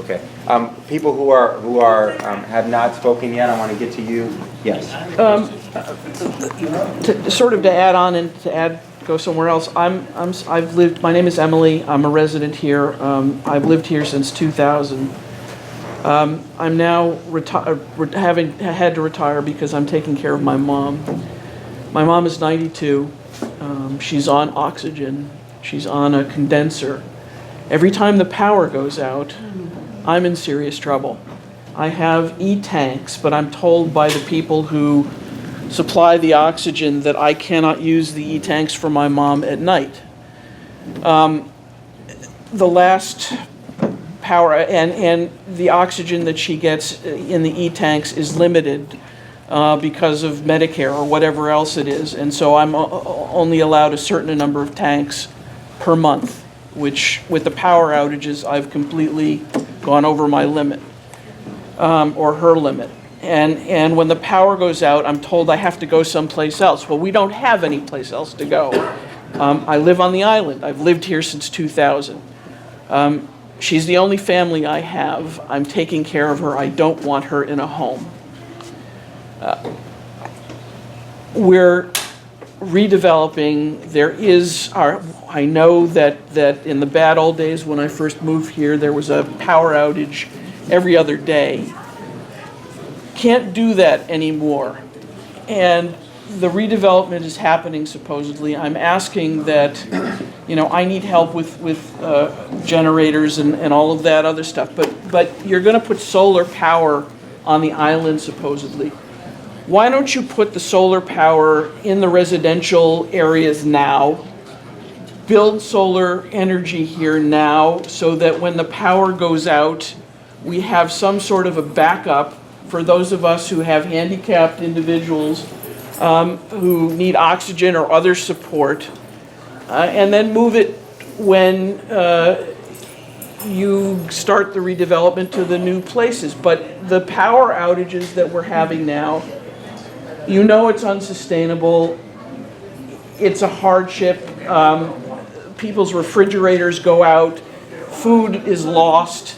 Okay. People who have not spoken yet, I want to get to you. Yes. To add on and go somewhere else. I've lived. My name is Emily. I'm a resident here. I've lived here since 2000. I'm now having had to retire because I'm taking care of my mom. My mom is 92. She's on oxygen. She's on a condenser. Every time the power goes out, I'm in serious trouble. I have e-tanks, but I'm told by the people who supply the oxygen that I cannot use the e-tanks for my mom at night. The last power and the oxygen that she gets in the e-tanks is limited because of Medicare or whatever else it is, and so I'm only allowed a certain number of tanks per month, which with the power outages I've completely gone over my limit or her limit. And when the power goes out, I'm told I have to go someplace else. Well, we don't have any place else to go. I live on the island. I've lived here since 2000. She's the only family I have. I'm taking care of her. I don't want her in a home. We're redeveloping. I know that in the bad old days when I first moved here, there was a power outage every other day. Can't do that anymore. And the redevelopment is happening supposedly. I'm asking that, I need help with generators and all of that other stuff. But you're going to put solar power on the island supposedly. Why don't you put the solar power in the residential areas now? Build solar energy here now so that when the power goes out, we have some sort of a backup for those of us who have handicapped individuals who need oxygen or other support, and then move it when you start the redevelopment to the new places. But the power outages that we're having now, it's unsustainable. It's a hardship. People's refrigerators go out. Food is lost.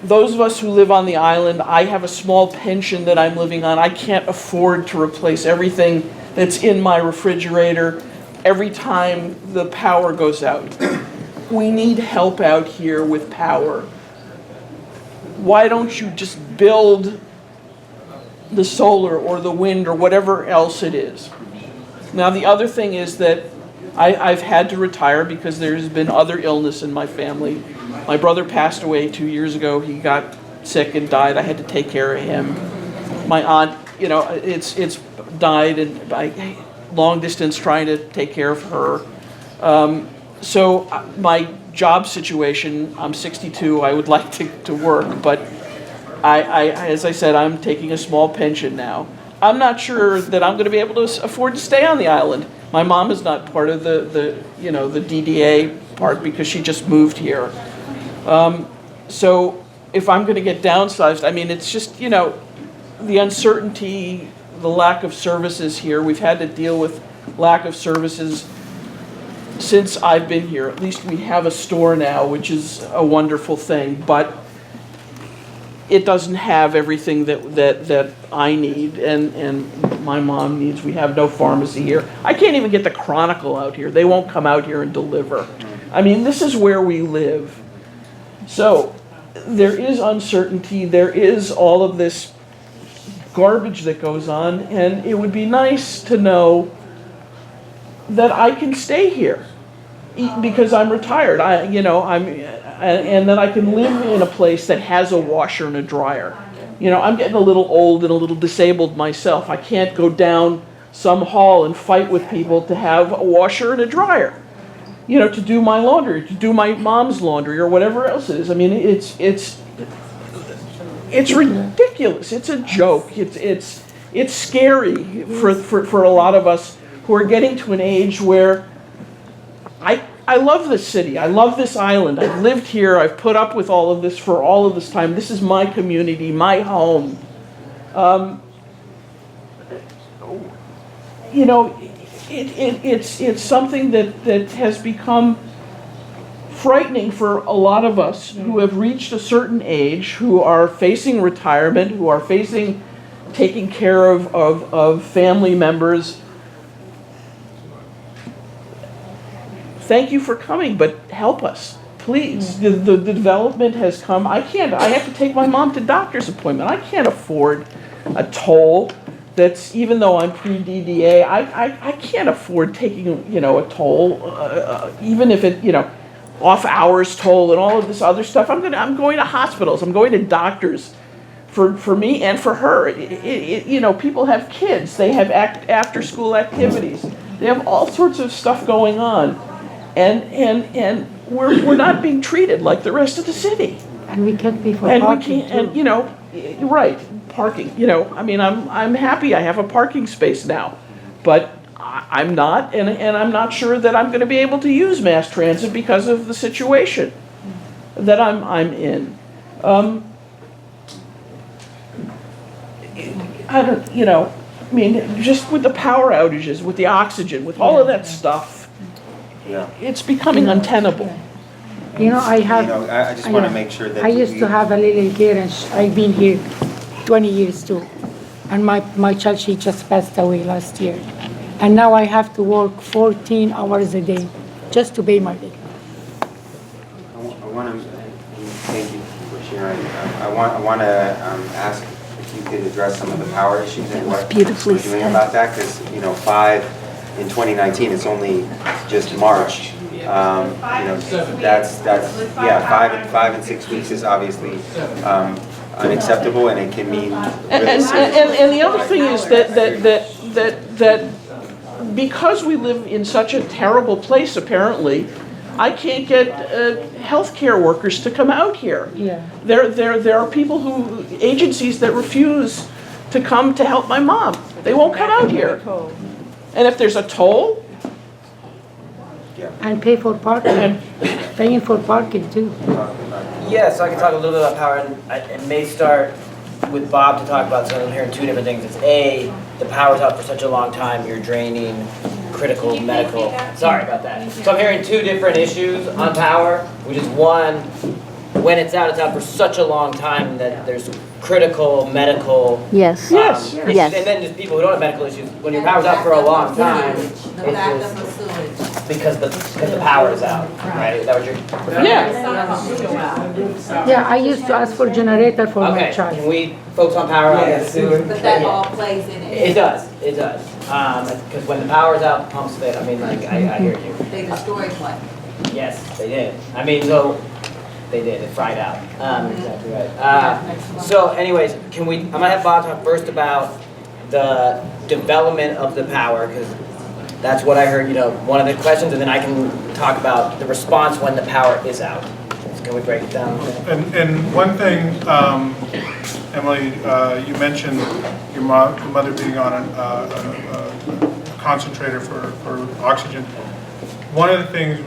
Those of us who live on the island, I have a small pension that I'm living on. I can't afford to replace everything that's in my refrigerator every time the power goes out. We need help out here with power. Why don't you just build the solar or the wind or whatever else it is? Now, the other thing is that I've had to retire because there's been other illness in my family. My brother passed away 2 years ago. He got sick and died. I had to take care of him. My aunt, it's died, and by long distance trying to take care of her. So my job situation, I'm 62. I would like to work, but as I said, I'm taking a small pension now. I'm not sure that I'm going to be able to afford to stay on the island. My mom is not part of the DDA part because she just moved here. So if I'm going to get downsized, it's just, the uncertainty, the lack of services here. We've had to deal with lack of services since I've been here. At least we have a store now, which is a wonderful thing, but it doesn't have everything that I need and my mom needs. We have no pharmacy here. I can't even get the Chronicle out here. They won't come out here and deliver. This is where we live. So there is uncertainty. There is all of this garbage that goes on, and it would be nice to know that I can stay here because I'm retired. And that I can live in a place that has a washer and a dryer. I'm getting a little old and a little disabled myself. I can't go down some hall and fight with people to have a washer and a dryer. To do my laundry, to do my mom's laundry, or whatever else it is. It's ridiculous. It's a joke. It's scary for a lot of us who are getting to an age where I love this city. I love this island. I've lived here. I've put up with all of this for all of this time. This is my community, my home. It's something that has become frightening for a lot of us who have reached a certain age, who are facing retirement, who are facing taking care of family members. Thank you for coming, but help us, please. The development has come. I have to take my mom to doctor's appointment. I can't afford a toll that's, even though I'm pre-DDA, I can't afford taking, a toll, even if it, off hours toll and all of this other stuff. I'm going to hospitals, I'm going to doctors for me and for her. People have kids, they have after school activities, they have all sorts of stuff going on. And we're not being treated like the rest of the city. And we can't pay for And we parking can't, and right, parking, I'm happy I have a parking space now, but I'm not, and I'm not sure that I'm gonna be able to use mass transit because of the situation that I'm in. Just with the power outages, with the oxygen, with all of that stuff, Yeah. it's becoming untenable. I have. I just want to make sure that. I used to have a little girl, and I've been here 20 years too. And my child, she just passed away last year. And now I have to work 14 hours a day just to pay my bill. I want to, thank you for sharing. I want to ask if you could address some of the power issues and what we're doing about that, because, in 2019, it's only just March. That's 5 and 6 weeks is obviously unacceptable, and it can mean really serious. And the other thing is that because we live in such a terrible place, apparently, I can't get healthcare workers to come out here. Yeah. There are agencies that refuse to come to help my mom. They won't come out here. And if there's a toll, And pay for parking, paying for parking too. Yes, I can talk a little bit about power, and it may start with Bob to talk about, so I'm hearing two different things. It's A, the power's out for such a long time, you're draining critical medical, sorry about that. So I'm hearing two different issues on power, which is one, when it's out for such a long time that there's critical medical Yes. Yes. issues. Yes. And then just people who don't have medical issues, when your power's out for a long time, it's The backup just of sewage. because the power is out, right? Is that what you're? yeah. Yeah, I used to ask for generator for my Okay, child. can we focus on power on the sewer? But that all plays in It it. does, it does. Because when the power's out, pumps fail. I mean, I hear you. They destroyed one. Yes, they did. I mean, so, they did, it fried out. Exactly right. So anyways, I'm gonna have Bob talk first about the development of the power, because that's what I heard, one of the questions, and then I can talk about the response when the power is out. So can we break it down? And one thing, Emily, you mentioned your mother being on a concentrator for oxygen. One of the things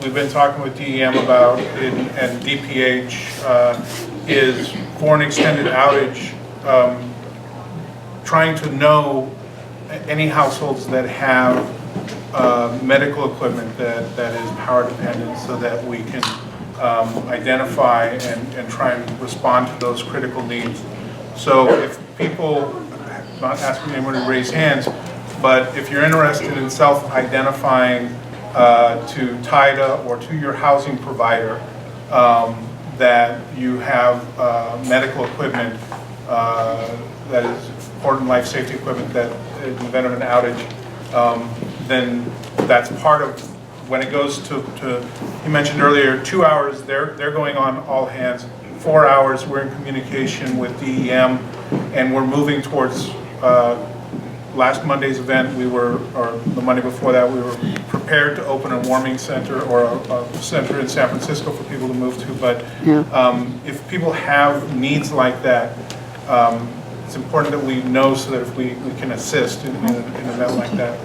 we've been talking with DEM about and DPH is for an extended outage, trying to know any households that have medical equipment that is power dependent, so that we can identify and try and respond to those critical needs. So if people, not asking anyone to raise hands, but if you're interested in self-identifying to TIDA or to your housing provider that you have medical equipment that is important life safety equipment that in the event of an outage, then that's part of when it goes to you mentioned earlier, 2 hours, they're going on all hands. 4 hours, we're in communication with DEM, and we're moving towards last Monday's event, or the Monday before that, we were prepared to open a warming center or a center in San Francisco for people to move to. But if people have needs like that, it's important that we know so that if we can assist in an event like that.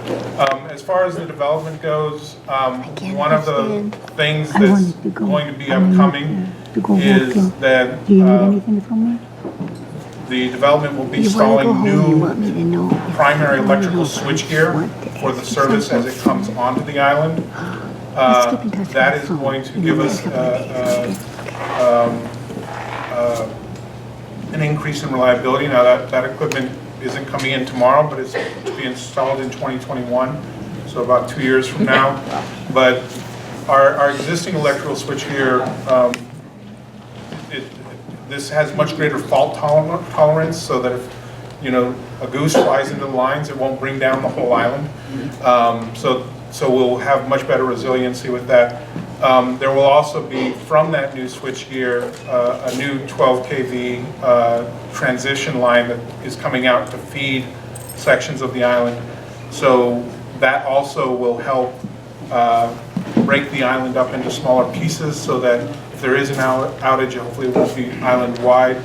As far as the development goes, one of the things that's going to be upcoming is that Do you need anything from me? the development will be You wanna go installing home, you new want me to know if primary I wanna electrical know if I switchgear want to for the ask service as something it comes onto the island. That is going to give us an increase in reliability. Now, that equipment isn't coming in tomorrow, but it's to be installed in 2021, so about 2 years from now. But our existing electrical switchgear, this has much greater fault tolerance, so that if, you know, a goose flies into the lines, it won't bring down the whole island. So we'll have much better resiliency with that. There will also be, from that new switchgear, a new 12 kV transition line that is coming out to feed sections of the island. So that also will help break the island up into smaller pieces, so that if there is an outage, hopefully it won't be island-wide.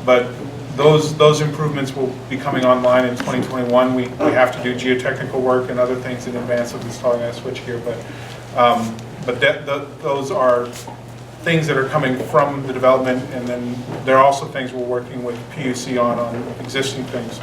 But those improvements will be coming online in 2021. We have to do geotechnical work and other things in advance of installing that switchgear, but those are things that are coming from the development, and then there are also things we're working with PUC on existing things. So